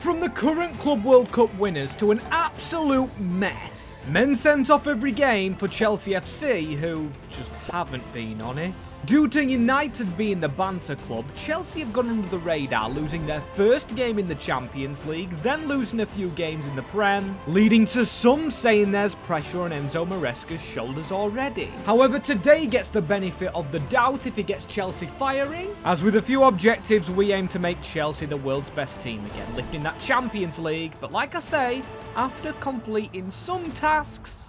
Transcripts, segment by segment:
From the current Club World Cup winners to an absolute mess. Men sent off every game for Chelsea FC, who just haven't been on it. Due to United being the banter club, Chelsea have gone under the radar, losing their first game in the Champions League, then losing a few games in the Prem, leading to some saying there's pressure on Enzo Maresca's shoulders already. However, today gets the benefit of the doubt if he gets Chelsea firing, as with a few objectives we aim to make Chelsea the world's best team again, lifting that Champions League, but like I say, after completing some tasks.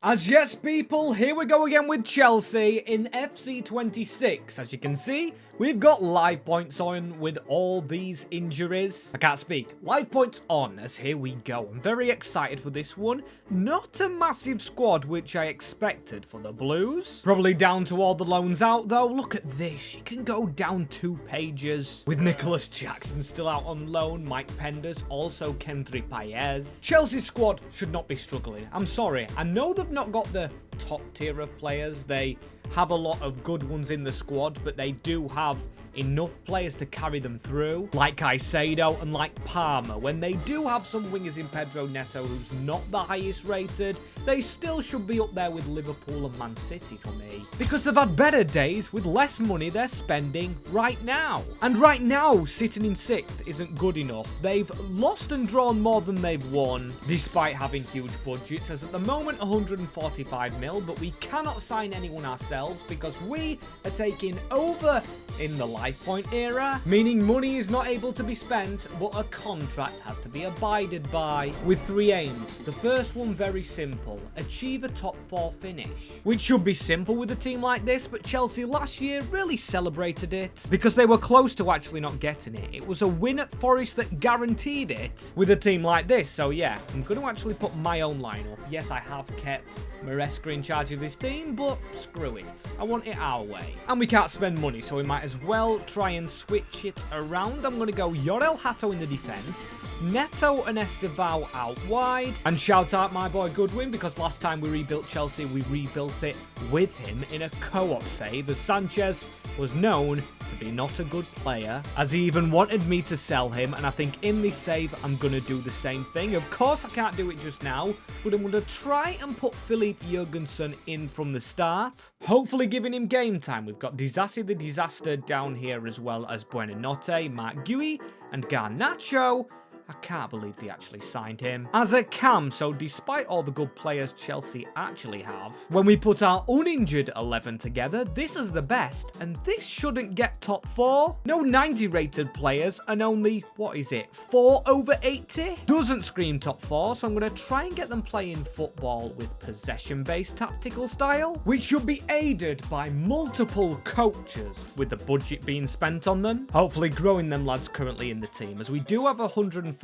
As yes people, here we go again with Chelsea in FC 26. As you can see, we've got live points on with all these injuries. I can't speak. Live points on, as here we go. I'm very excited for this one. Not a massive squad, which I expected for the Blues. Probably down to all the loans out, though. Look at this. You can go down 2 pages. With Nicholas Jackson still out on loan, Mike Penders, also Kendry Paez. Chelsea's squad should not be struggling. I'm sorry. I know they've not got the top tier of players. They have a lot of good ones in the squad, but they do have enough players to carry them through, like Caicedo and like Palmer. When they do have some wingers in Pedro Neto, who's not the highest rated, they still should be up there with Liverpool and Man City for me, because they've had better days with less money they're spending right now. And right now, sitting in 6th isn't good enough. They've lost and drawn more than they've won, despite having huge budgets, as at the moment 145 mil, but we cannot sign anyone ourselves because we are taking over in the Life Point era, meaning money is not able to be spent, but a contract has to be abided by, with 3 aims. The first one very simple: achieve a top 4 finish, which should be simple with a team like this, but Chelsea last year really celebrated it because they were close to actually not getting it. It was a win at Forest that guaranteed it with a team like this. So yeah, I'm going to actually put my own lineup. Yes, I have kept Maresca in charge of this team, but screw it. I want it our way. And we can't spend money, so we might as well try and switch it around. I'm going to go Yorel Hato in the defence, Neto and Estevao out wide, and shout out my boy Goodwin, because last time we rebuilt Chelsea, we rebuilt it with him in a co-op save, as Sanchez was known to be not a good player, as he even wanted me to sell him, and I think in this save I'm going to do the same thing. Of course I can't do it just now, but I'm going to try and put Philippe Jurgensen in from the start, hopefully giving him game time. We've got Disasi the Disaster down here, as well as Buenanotte, Mark Guy, and Garnacho. I can't believe they actually signed him as a cam, so despite all the good players Chelsea actually have, when we put our uninjured 11 together, this is the best, and this shouldn't get top 4. No 90 rated players, and only, what is it, 4 over 80? Doesn't scream top 4, so I'm going to try and get them playing football with possession-based tactical style, which should be aided by multiple coaches, with the budget being spent on them. Hopefully growing them lads currently in the team, as we do have 143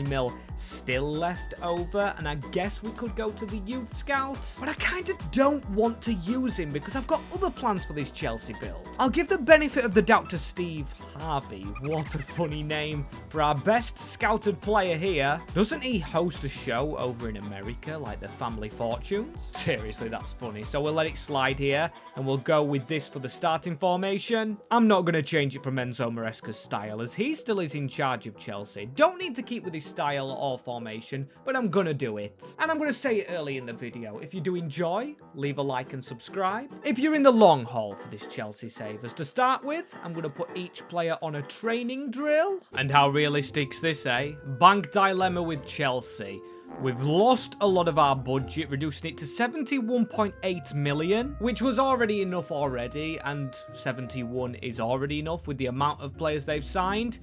mil still left over, and I guess we could go to the youth scout, but I kind of don't want to use him because I've got other plans for this Chelsea build. I'll give the benefit of the doubt to Steve Harvey. What a funny name for our best scouted player here. Doesn't he host a show over in America like the Family Fortunes? Seriously, that's funny. So we'll let it slide here, and we'll go with this for the starting formation. I'm not going to change it from Enzo Maresca's style, as he still is in charge of Chelsea. Don't need to keep with his style or formation, but I'm gonna do it. And I'm gonna say it early in the video. If you do enjoy, leave a like and subscribe. If you're in the long haul for this Chelsea save, as to start with, I'm gonna put each player on a training drill. And how realistic's this, eh? Bank dilemma with Chelsea. We've lost a lot of our budget, reducing it to 71.8 million, which was already enough already, and 71 is already enough with the amount of players they've signed.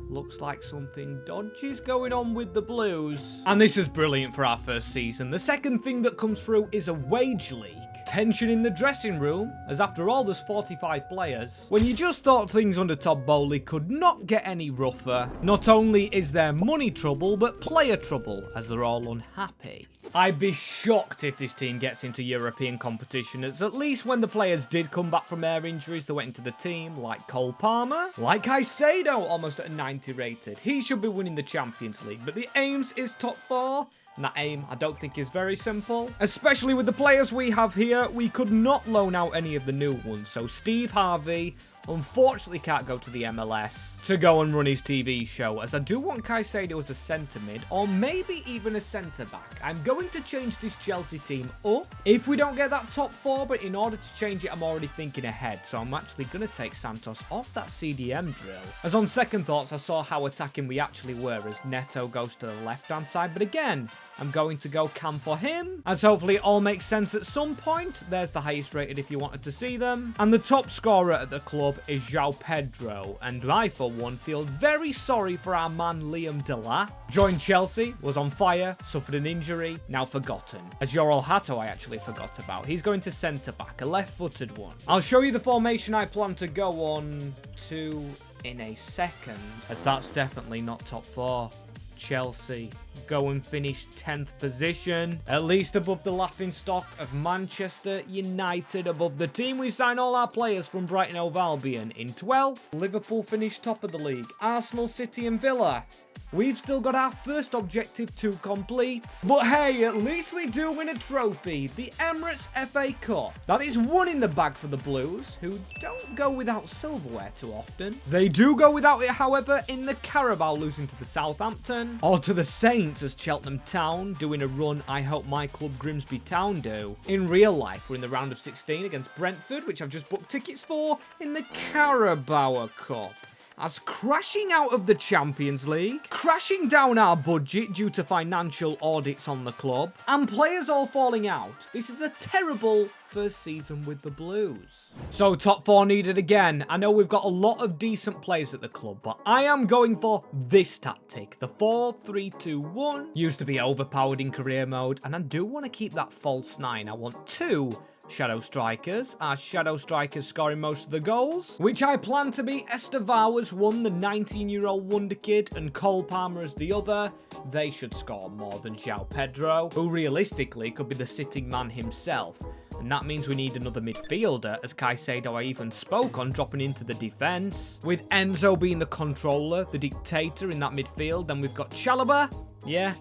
Looks like something dodgy's going on with the Blues. And this is brilliant for our first season. The second thing that comes through is a wage leak. Tension in the dressing room, as after all there's 45 players. When you just thought things under Todd Bowley could not get any rougher, not only is there money trouble, but player trouble, as they're all unhappy. I'd be shocked if this team gets into European competition, as at least when the players did come back from their injuries that went into the team, like Cole Palmer, like Caicedo, almost at a 90 rated. He should be winning the Champions League, but the aims is top 4. And that aim, I don't think, is very simple. Especially with the players we have here, we could not loan out any of the new ones. So Steve Harvey unfortunately can't go to the MLS to go and run his TV show, as I do want Caicedo as a centre mid, or maybe even a centre back. I'm going to change this Chelsea team up if we don't get that top 4, but in order to change it, I'm already thinking ahead, so I'm actually going to take Santos off that CDM drill. As on second thoughts, I saw how attacking we actually were as Neto goes to the left-hand side, but again, I'm going to go Cam for him, as hopefully it all makes sense at some point. There's the highest rated if you wanted to see them. And the top scorer at the club is João Pedro, and I, for one, feel very sorry for our man Liam Delap. Joined Chelsea, was on fire, suffered an injury, now forgotten. As Yoral Hato I actually forgot about. He's going to centre-back, a left-footed one. I'll show you the formation I plan to go on to in a second, as that's definitely not top 4. Chelsea go and finish 10th position, at least above the laughingstock of Manchester United, above the team we sign all our players from Brighton Hove Albion. In 12th, Liverpool finished top of the league, Arsenal, City and Villa. We've still got our first objective to complete. But hey, at least we do win a trophy, the Emirates FA Cup. That is one in the bag for the Blues, who don't go without silverware too often. They do go without it, however, in the Carabao, losing to the Southampton, or to the Saints as Cheltenham Town, doing a run I hope my club Grimsby Town do. In real life, we're in the round of 16 against Brentford, which I've just booked tickets for, in the Carabao Cup. As crashing out of the Champions League, crashing down our budget due to financial audits on the club, and players all falling out. This is a terrible first season with the Blues. So top 4 needed again. I know we've got a lot of decent players at the club, but I am going for this tactic, the 4-3-2-1. Used to be overpowered in career mode, and I do want to keep that false 9. I want 2 shadow strikers, our shadow strikers scoring most of the goals, which I plan to be Estevao as one, the 19-year-old wonder kid, and Cole Palmer as the other. They should score more than João Pedro, who realistically could be the sitting man himself. And that means we need another midfielder, as Caicedo I even spoke on dropping into the defence. With Enzo being the controller, the dictator in that midfield, then we've got Chalobah. Yeah,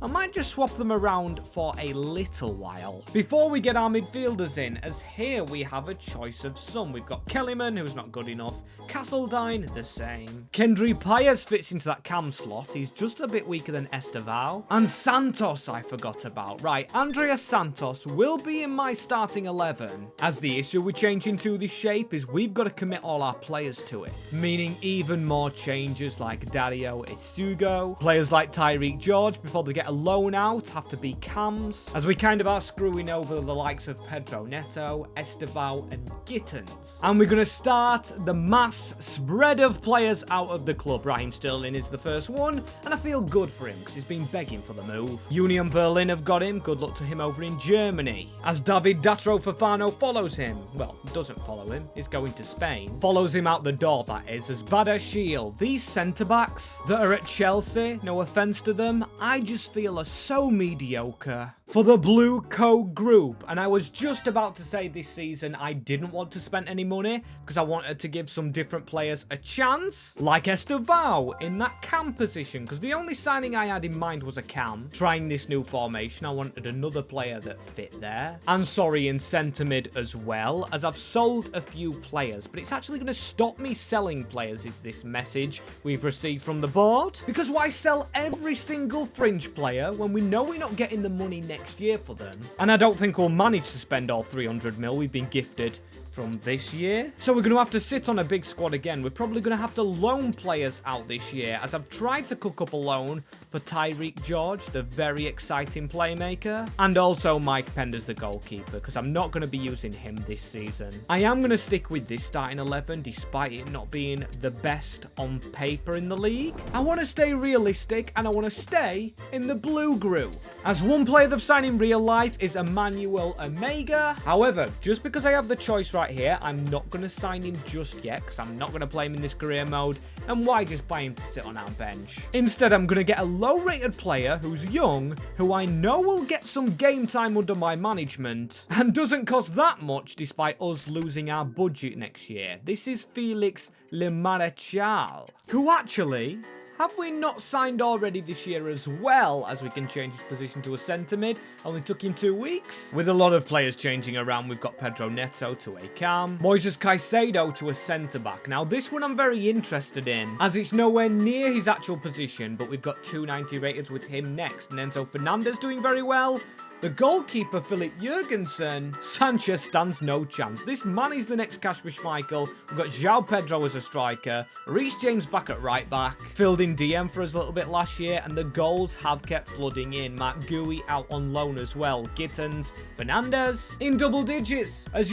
I might just swap them around for a little while before we get our midfielders in, as here we have a choice of some. We've got Kellyman, who's not good enough. Castledine, the same. Kendry Paez fits into that cam slot. He's just a bit weaker than Estevao. And Santos I forgot about. Right, Andreas Santos will be in my starting 11, as the issue with changing to this shape is we've got to commit all our players to it, meaning even more changes like Dario Esugo. Players like Tyreek George, before they get a loan out, have to be cams, as we kind of are screwing over the likes of Pedro Neto, Estevao and Gittins. And we're going to start the mass spread of players out of the club. Raheem Sterling is the first one, and I feel good for him because he's been begging for the move. Union Berlin have got him, good luck to him over in Germany. As David Datro Fofana follows him, well, doesn't follow him, he's going to Spain. Follows him out the door, that is, as Badashil. These centre-backs that are at Chelsea, no offence to them, I just feel are so mediocre for the Blue Coat group. And I was just about to say this season I didn't want to spend any money because I wanted to give some different players a chance, like Estevao in that cam position, because the only signing I had in mind was a cam. Trying this new formation, I wanted another player that fit there. And sorry, in centre mid as well, as I've sold a few players, but it's actually going to stop me selling players is this message we've received from the board. Because why sell every single fringe player when we know we're not getting the money next year for them? And I don't think we'll manage to spend all 300 mil we've been gifted from this year. So we're going to have to sit on a big squad again. We're probably going to have to loan players out this year, as I've tried to cook up a loan for Tyreek George, the very exciting playmaker, and also Mike Pender's the goalkeeper, because I'm not going to be using him this season. I am going to stick with this starting 11, despite it not being the best on paper in the league. I want to stay realistic, and I want to stay in the blue group, as one player they've signed in real life is Emmanuel Omega. However, just because I have the choice right here, I'm not going to sign him just yet, because I'm not going to play him in this career mode, and why just buy him to sit on our bench? Instead, I'm going to get a low-rated player who's young, who I know will get some game time under my management, and doesn't cost that much despite us losing our budget next year. This is Felix Le Marechal, who actually have we not signed already this year as well, as we can change his position to a centre mid? Only took him 2 weeks. With a lot of players changing around, we've got Pedro Neto to a cam, Moises Caicedo to a centre back. Now this one I'm very interested in, as it's nowhere near his actual position, but we've got 290 rated with him next. And Enzo Fernandez doing very well. The goalkeeper, Philip Jurgensen, Sanchez stands no chance. This man is the next Kasper Schmeichel. We've got João Pedro as a striker, Reece James back at right back, filled in DM for us a little bit last year, and the goals have kept flooding in. Matt Gui out on loan as well. Gittins, Fernandez in double digits. As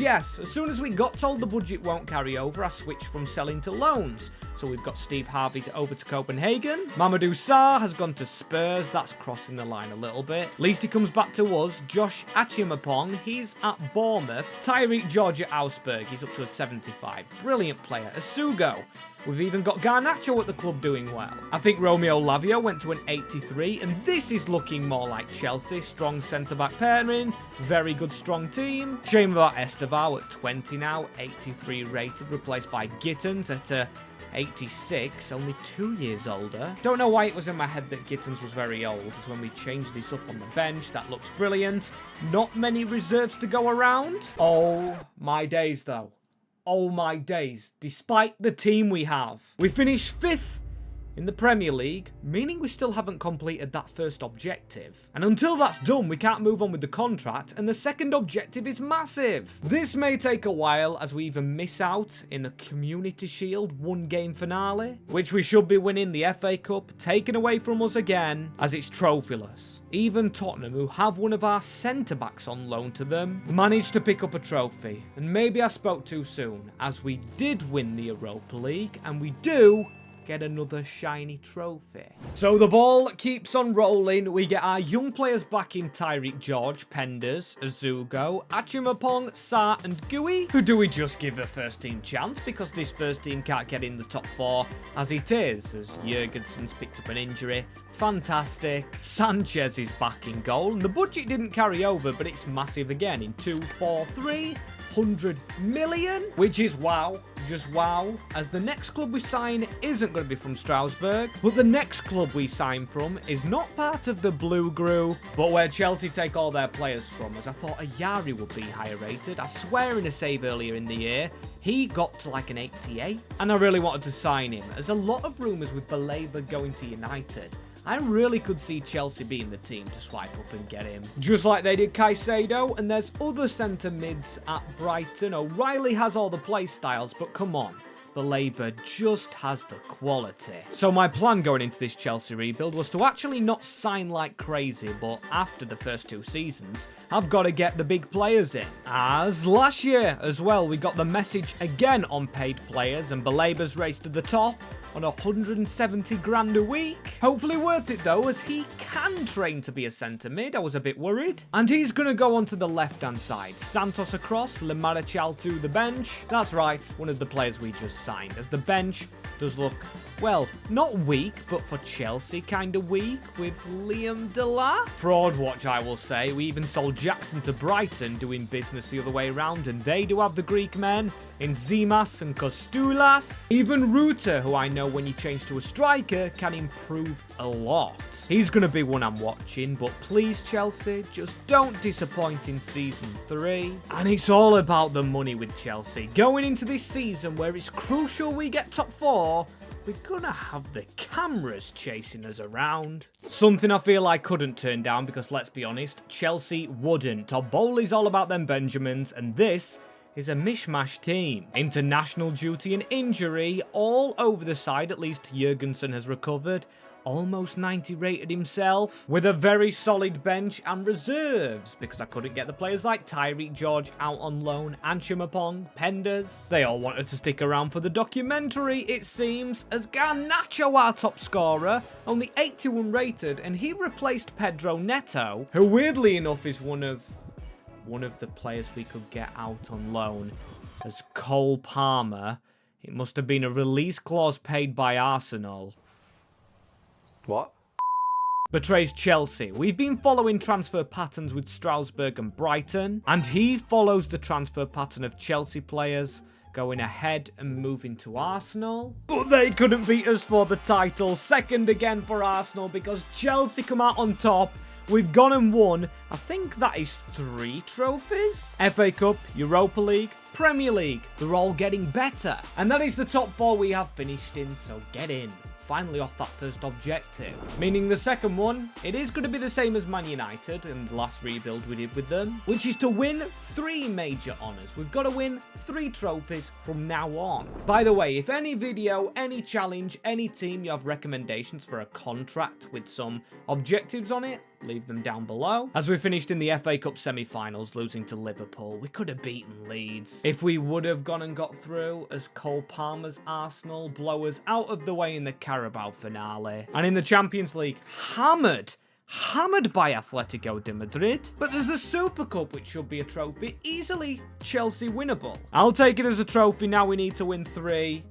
soon as we got told the budget won't carry over, I switched from selling to loans. So we've got Steve Harvey over to Copenhagen. Mamadou Sarr has gone to Spurs. That's crossing the line a little bit. At least he comes back to us. Josh Achimapong, he's at Bournemouth. Tyreek George at Augsburg, he's up to a 75. Brilliant player. Asugo. We've even got Garnacho at the club doing well. I think Romeo Lavia went to an 83, and this is looking more like Chelsea. Strong centre-back pairing, very good strong team. Shame about Estevao at 20 now, 83 rated, replaced by Gittins at a 86, only 2 years older. Don't know why it was in my head that Gittins was very old, as when we changed this up on the bench, that looks brilliant. Not many reserves to go around. Oh my days though. Oh my days. Despite the team we have, we finished 5th in the Premier League, meaning we still haven't completed that first objective. And until that's done, we can't move on with the contract, and the second objective is massive. This may take a while, as we even miss out in the Community Shield 1-game finale, which we should be winning the FA Cup, taken away from us again, as it's trophyless. Even Tottenham, who have one of our centre-backs on loan to them, managed to pick up a trophy. And maybe I spoke too soon, as we did win the Europa League, and we do get another shiny trophy. So the ball keeps on rolling. We get our young players back in Tyreek George, Penders, Azugo, Achimapong, Sarr and Gui. Who do we just give a first team chance, because this first team can't get in the top 4 as it is, as Jurgensen's picked up an injury. Fantastic. Sanchez is back in goal, and the budget didn't carry over, but it's massive again in 2-4-3. 100 million, which is wow, just wow, as the next club we sign isn't going to be from Strasbourg, but the next club we sign from is not part of the Blue Group, but where Chelsea take all their players from, as I thought Ayari would be higher rated. I swear in a save earlier in the year, he got to like an 88, and I really wanted to sign him, as a lot of rumours with Baleba going to United. I really could see Chelsea being the team to swipe up and get him. Just like they did Caicedo, and there's other centre mids at Brighton. O'Reilly has all the play styles, but come on. Baleba just has the quality. So my plan going into this Chelsea rebuild was to actually not sign like crazy, but after the first 2 seasons, I've got to get the big players in. As last year as well, we got the message again on paid players, and Baleba's race to the top on 170 grand a week. Hopefully worth it though, as he can train to be a centre mid. I was a bit worried. And he's going to go onto the left hand side. Santos across, Lemarichal to the bench. That's right, one of the players we just signed, as the bench does look, well, not weak, but for Chelsea kind of weak, with Liam Delap. Fraud watch, I will say. We even sold Jackson to Brighton, doing business the other way around, and they do have the Greek men in Zimas and Kostoulas. Even Ruta, who I know when you change to a striker, can improve a lot. He's going to be one I'm watching, but please Chelsea, just don't disappoint in season 3. And it's all about the money with Chelsea. Going into this season where it's crucial we get top 4, we're gonna have the cameras chasing us around. Something I feel I couldn't turn down, because let's be honest, Chelsea wouldn't. Todd Bowley's all about them Benjamins, and this is a mishmash team. International duty and injury all over the side, at least Jurgensen has recovered. Almost 90 rated himself, with a very solid bench and reserves, because I couldn't get the players like Tyreek George out on loan, Anchimapong, Penders. They all wanted to stick around for the documentary, it seems, as Garnacho, our top scorer, only 81 rated, and he replaced Pedro Neto, who weirdly enough is one of the players we could get out on loan, as Cole Palmer. It must have been a release clause paid by Arsenal. What? Betrays Chelsea. We've been following transfer patterns with Strasbourg and Brighton, and he follows the transfer pattern of Chelsea players. going ahead and moving to Arsenal. But they couldn't beat us for the title. Second again for Arsenal because Chelsea come out on top. We've gone and won, I think that is 3 trophies. FA Cup, Europa League, Premier League. They're all getting better. And that is the top 4 we have finished in, so get in. Finally off that first objective. Meaning the second one, it is going to be the same as Man United and the last rebuild we did with them, which is to win 3 major honours. We've got to win 3 trophies from now on. By the way, if any video, any challenge, any team you have recommendations for a contract with some objectives on it, leave them down below. As we finished in the FA Cup semi-finals, losing to Liverpool, we could have beaten Leeds. If we would have gone and got through as Cole Palmer's Arsenal blow us out of the way in the Carabao finale. And in the Champions League, hammered by Atletico de Madrid. But there's a Super Cup, which should be a trophy, easily Chelsea winnable. I'll take it as a trophy. Now we need to win 3.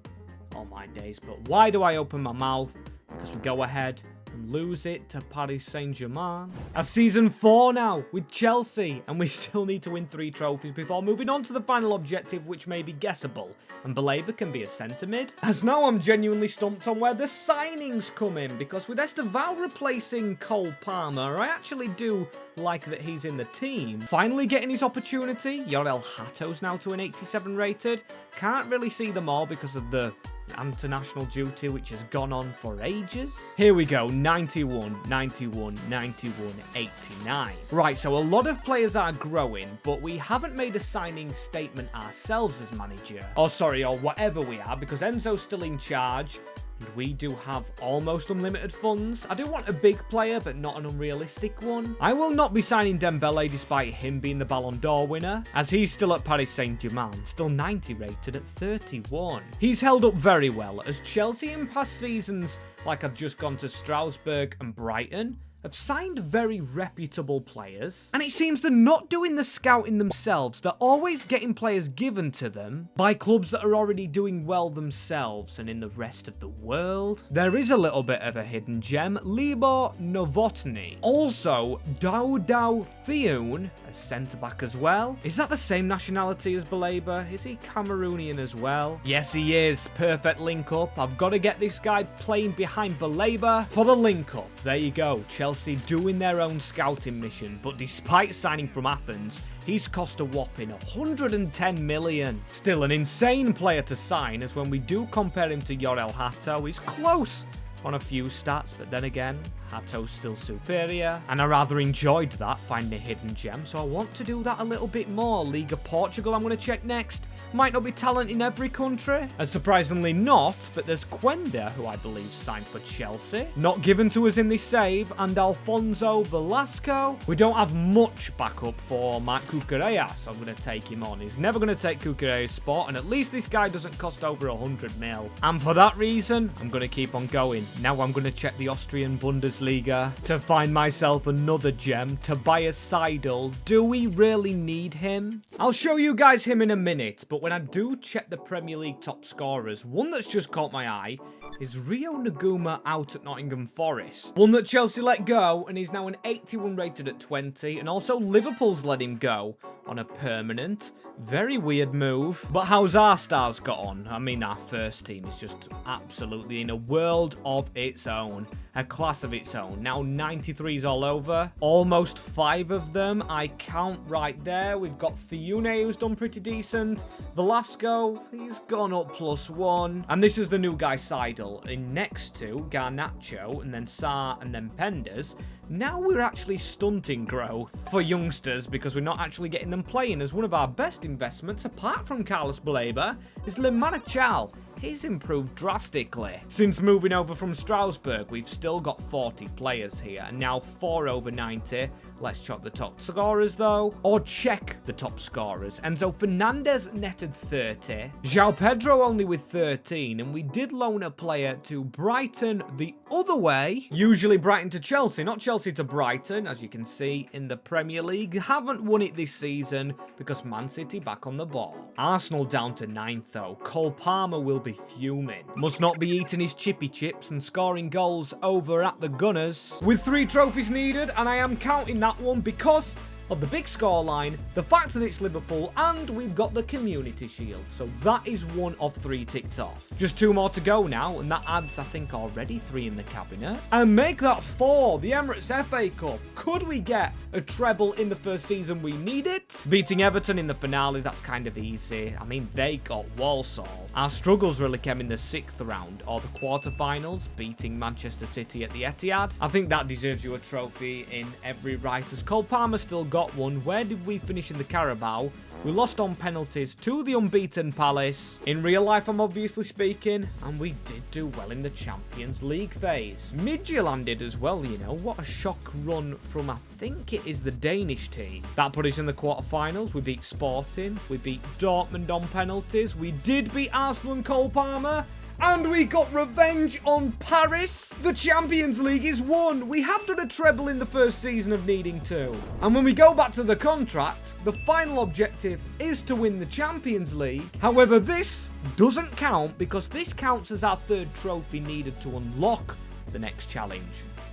Oh my days, but why do I open my mouth? Because we go ahead and lose it to Paris Saint-Germain. A season 4 now with Chelsea, and we still need to win 3 trophies before moving on to the final objective, which may be guessable, and Baleba can be a centre mid. As now I'm genuinely stumped on where the signings come in, because with Esteval replacing Cole Palmer, I actually do like that he's in the team. Finally getting his opportunity. Yorel Hato's now to an 87 rated. Can't really see them all because of the international duty, which has gone on for ages. Here we go, 91, 91, 91, 89. Right, so a lot of players are growing, but we haven't made a signing statement ourselves as manager. Or whatever we are, because Enzo's still in charge. And we do have almost unlimited funds. I do want a big player, but not an unrealistic one. I will not be signing Dembele despite him being the Ballon d'Or winner, as he's still at Paris Saint-Germain, still 90 rated at 31. He's held up very well, as Chelsea in past seasons, like I've just gone to Strasbourg and Brighton, have signed very reputable players, and it seems they're not doing the scouting themselves. They're always getting players given to them by clubs that are already doing well themselves and in the rest of the world. There is a little bit of a hidden gem, Libor Novotny. Also, Daudau Thioun, a centre-back as well. Is that the same nationality as Baleba? Is he Cameroonian as well? Yes, he is. Perfect link-up. I've got to get this guy playing behind Baleba for the link-up. There you go. Chelsea doing their own scouting mission, but despite signing from Athens, he's cost a whopping 110 million. Still an insane player to sign, as when we do compare him to Yorel Hato, he's close on a few stats, but then again, Hato's still superior, and I rather enjoyed that, finding a hidden gem, so I want to do that a little bit more. Liga Portugal I'm going to check next. Might not be talent in every country, as surprisingly not, but there's Quenda, who I believe signed for Chelsea. Not given to us in this save, and Alfonso Velasco. We don't have much backup for Marc Cucurella, so I'm going to take him on. He's never going to take Cucurella's spot, and at least this guy doesn't cost over 100 mil. And for that reason, I'm going to keep on going. Now I'm going to check the Austrian Bundesliga to find myself another gem, Tobias Seidel. Do we really need him? I'll show you guys him in a minute, but when I do check the Premier League top scorers, one that's just caught my eye is Rio Naguma out at Nottingham Forest. One that Chelsea let go, and he's now an 81 rated at 20, and also Liverpool's let him go on a permanent. Very weird move. But how's our stars got on? I mean, our first team is just absolutely in a world of its own. A class of its own. Now 93s all over. Almost 5 of them. I count right there. We've got Thiune, who's done pretty decent. Velasco, he's gone up +1. And this is the new guy, Seidel. In next to Garnacho, and then Sarr, and then Penders. Now we're actually stunting growth for youngsters because we're not actually getting them playing, as one of our best investments, apart from Carlos Baleba, is Le Marechal. He's improved drastically. Since moving over from Strasbourg, we've still got 40 players here, and now 4 over 90. Let's check the top scorers though, or check the top scorers. Enzo Fernandez netted 30, João Pedro only with 13, and we did loan a player to Brighton the other way. Usually Brighton to Chelsea, not Chelsea to Brighton, as you can see in the Premier League. Haven't won it this season because Man City back on the ball. Arsenal down to 9th though. Cole Palmer will be fuming. Must not be eating his chippy chips and scoring goals over at the Gunners. With 3 trophies needed, and I am counting that one because of the big scoreline, the fact that it's Liverpool, and we've got the Community Shield. So that is 1 of 3 ticked off. Just 2 more to go now, and that adds, I think, already 3 in the cabinet. And make that 4, the Emirates FA Cup. Could we get a treble in the first season we need it? Beating Everton in the finale, that's kind of easy. I mean, they got Walsall. Our struggles really came in the 6th round, or the quarterfinals, beating Manchester City at the Etihad. I think that deserves you a trophy in every right, as Cole Palmer still got one. Where did we finish in the Carabao? We lost on penalties to the unbeaten Palace. In real life, I'm obviously speaking, and we did do well in the Champions League phase. Midtjylland did as well, you know. What a shock run from, I think it is the Danish team. That put us in the quarterfinals. We beat Sporting. We beat Dortmund on penalties. We did beat Arsenal and Cole Palmer. And we got revenge on Paris. The Champions League is won. We have done a treble in the first season of needing to. And when we go back to the contract, the final objective is to win the Champions League. However, this doesn't count because this counts as our 3rd trophy needed to unlock the next challenge.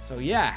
So yeah,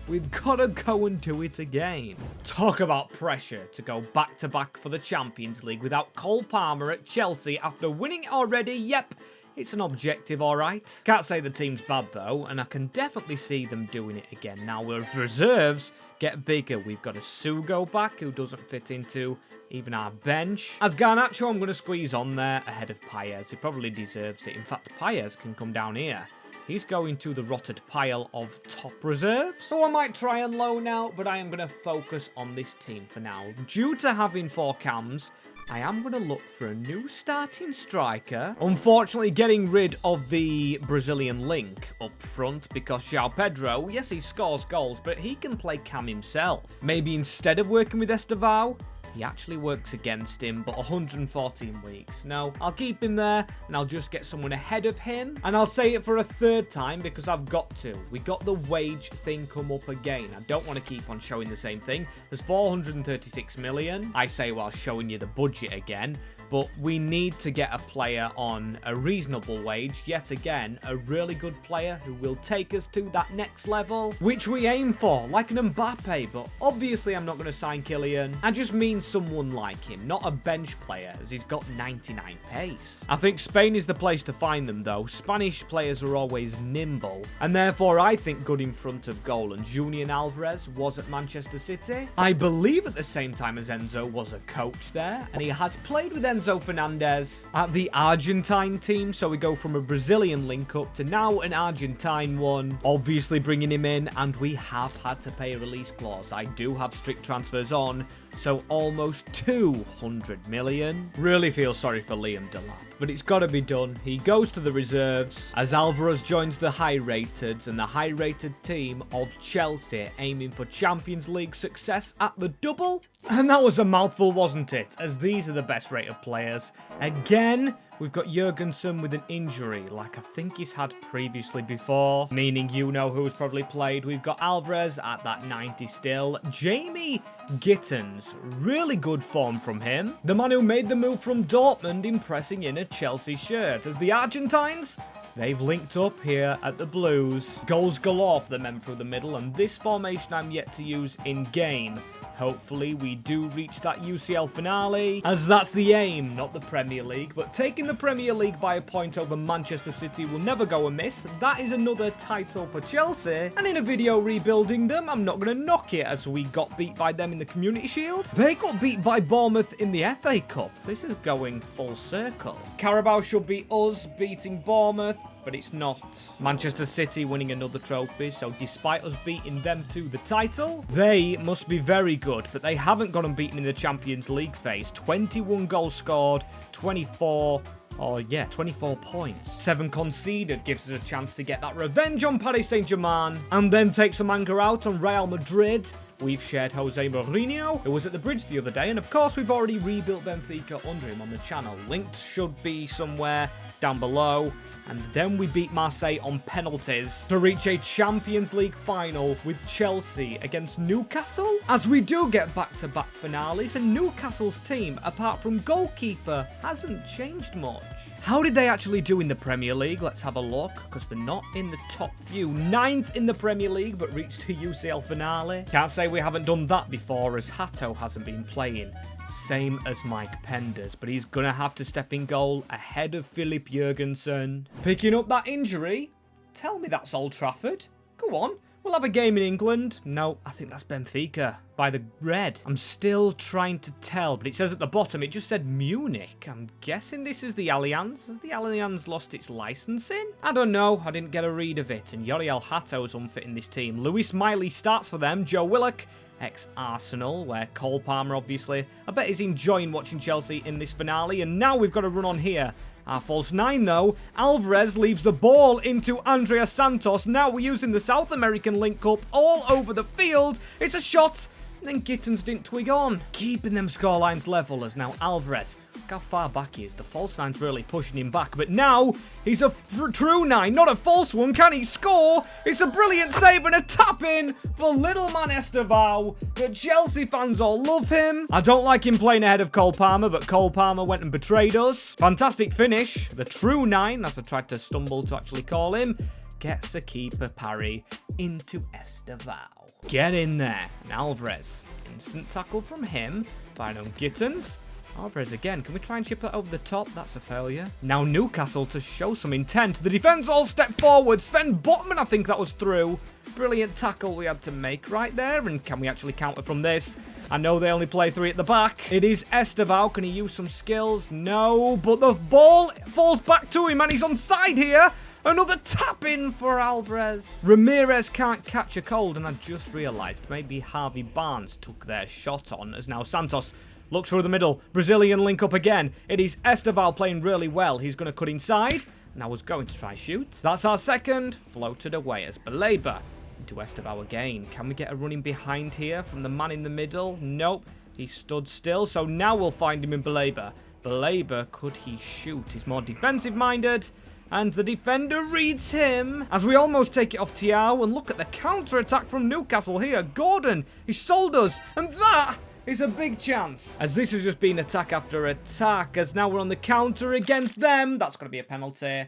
we've got to go and do it again. Talk about pressure to go back-to-back for the Champions League without Cole Palmer at Chelsea after winning it already. Yep. It's an objective, alright. Can't say the team's bad, though, and I can definitely see them doing it again. Now, our reserves get bigger. We've got a Sugo back who doesn't fit into even our bench. As Garnacho, I'm going to squeeze on there ahead of Paez. He probably deserves it. In fact, Paez can come down here. He's going to the rotted pile of top reserves. So I might try and loan out, but I am going to focus on this team for now. Due to having 4 cams, I am going to look for a new starting striker. Unfortunately, getting rid of the Brazilian link up front because João Pedro, yes, he scores goals, but he can play cam himself. Maybe instead of working with Estevao, he actually works against him, but 114 weeks. No, I'll keep him there, and I'll just get someone ahead of him. And I'll say it for a 3rd time, because I've got to. We got the wage thing come up again. I don't want to keep on showing the same thing. There's 436 million. I say while showing you the budget again. But we need to get a player on a reasonable wage. Yet again, a really good player who will take us to that next level, which we aim for, like an Mbappe. But obviously, I'm not going to sign Kylian. I just mean someone like him, not a bench player, as he's got 99 pace. I think Spain is the place to find them, though. Spanish players are always nimble, and therefore I think good in front of goal. And Julian Alvarez was at Manchester City. I believe at the same time as Enzo was a coach there, and he has played with Enzo Fernandez at the Argentine team. So we go from a Brazilian link-up to now an Argentine one. Obviously bringing him in, and we have had to pay a release clause. I do have strict transfers on, so almost 200 million. Really feel sorry for Liam Delap, but it's got to be done. He goes to the reserves as Alvarez joins the high-rated, and the high-rated team of Chelsea aiming for Champions League success at the double. And that was a mouthful, wasn't it? As these are the best rated players. Again, we've got Jurgensen with an injury, like I think he's had previously before, meaning you know who's probably played. We've got Alvarez at that 90 still. Jamie Gittins, really good form from him. The man who made the move from Dortmund impressing in a Chelsea shirt, as the Argentines, they've linked up here at the Blues. Goals galore for the men through the middle, and this formation I'm yet to use in-game. Hopefully we do reach that UCL finale, as that's the aim, not the Premier League. But taking the Premier League by a point over Manchester City will never go amiss. That is another title for Chelsea. And in a video rebuilding them, I'm not going to knock it, as we got beat by them in the Community Shield. They got beat by Bournemouth in the FA Cup. This is going full circle. Carabao should be us beating Bournemouth, but it's not. Manchester City winning another trophy, so despite us beating them to the title, they must be very good, but they haven't gone unbeaten in the Champions League phase. 21 goals scored, 24 points. 7 conceded gives us a chance to get that revenge on Paris Saint-Germain, and then take some anger out on Real Madrid. We've shared Jose Mourinho, who was at the bridge the other day, and of course we've already rebuilt Benfica under him on the channel. Linked should be somewhere down below. And then we beat Marseille on penalties to reach a Champions League final with Chelsea against Newcastle. As we do get back-to-back finales, and Newcastle's team, apart from goalkeeper, hasn't changed much. How did they actually do in the Premier League? Let's have a look, because they're not in the top few. 9th in the Premier League, but reached a UCL finale. Can't say we haven't done that before, as Hato hasn't been playing. Same as Mike Penders, but he's going to have to step in goal ahead of Philip Jurgensen. Picking up that injury? Tell me that's Old Trafford. Go on. We'll have a game in England. No, I think that's Benfica by the red. I'm still trying to tell, but it says at the bottom, it just said Munich. I'm guessing this is the Allianz. Has the Allianz lost its licensing? I don't know. I didn't get a read of it. And Yoriel Hato's unfit in this team. Lewis Miley starts for them. Joe Willock, ex-Arsenal, where Cole Palmer, obviously, I bet he's enjoying watching Chelsea in this finale. And now we've got to run on here. Our false nine, though. Alvarez leaves the ball into Andrea Santos. Now we're using the South American link-up all over the field. It's a shot. And then Gittins didn't twig on. Keeping them scorelines level as now Alvarez. Look how far back he is. The false nine's really pushing him back. But now he's a true nine, not a false one. Can he score? It's a brilliant save and a tap-in for little man Estevao. The Chelsea fans all love him. I don't like him playing ahead of Cole Palmer, but Cole Palmer went and betrayed us. Fantastic finish. The true nine, as I tried to stumble to actually call him, gets a keeper parry into Estevao. Get in there. And Alvarez. Instant tackle from him. Find on Gittins. Alvarez again. Can we try and chip that over the top? That's a failure. Now Newcastle to show some intent. The defence all step forward. Sven Botman, I think that was through. Brilliant tackle we had to make right there. And can we actually counter from this? I know they only play three at the back. It is Estevao. Can he use some skills? No. But the ball falls back to him and he's onside here. Another tap-in for Alvarez. Ramirez can't catch a cold, and I just realised maybe Harvey Barnes took their shot on, as now Santos looks through the middle. Brazilian link up again. It is Estevao playing really well. He's going to cut inside, and I was going to try shoot. That's our second. Floated away as Baleba into Estevao again. Can we get a running behind here from the man in the middle? Nope. He stood still, so now we'll find him in Baleba. Baleba, could he shoot? He's more defensive-minded. And the defender reads him as we almost take it off Thiaw. And look at the counter-attack from Newcastle here. Gordon, he sold us. And that is a big chance. As this has just been attack after attack. As now we're on the counter against them. That's going to be a penalty.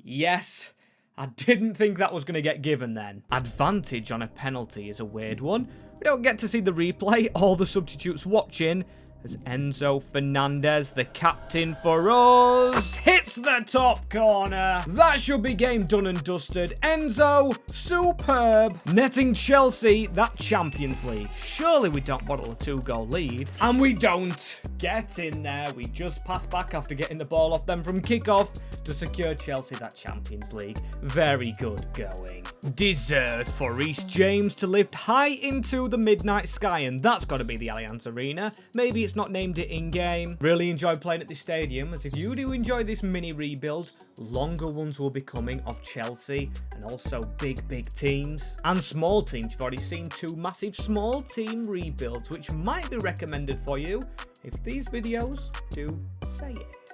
Yes. I didn't think that was going to get given then. Advantage on a penalty is a weird one. We don't get to see the replay. All the substitutes watching. As Enzo Fernandez, the captain for us, hits the top corner. That should be game done and dusted. Enzo, superb. Netting Chelsea that Champions League. Surely we don't bottle a 2-goal lead. And we don't. Get in there. We just pass back after getting the ball off them from kickoff to secure Chelsea that Champions League. Very good going. Deserved for Reece James to lift high into the midnight sky, and that's got to be the Allianz Arena. Maybe it's not named it in-game. Really enjoyed playing at this stadium, as if you do enjoy this mini rebuild, longer ones will be coming of Chelsea, and also big teams. And small teams. You've already seen 2 massive small team rebuilds, which might be recommended for you if these videos do say it.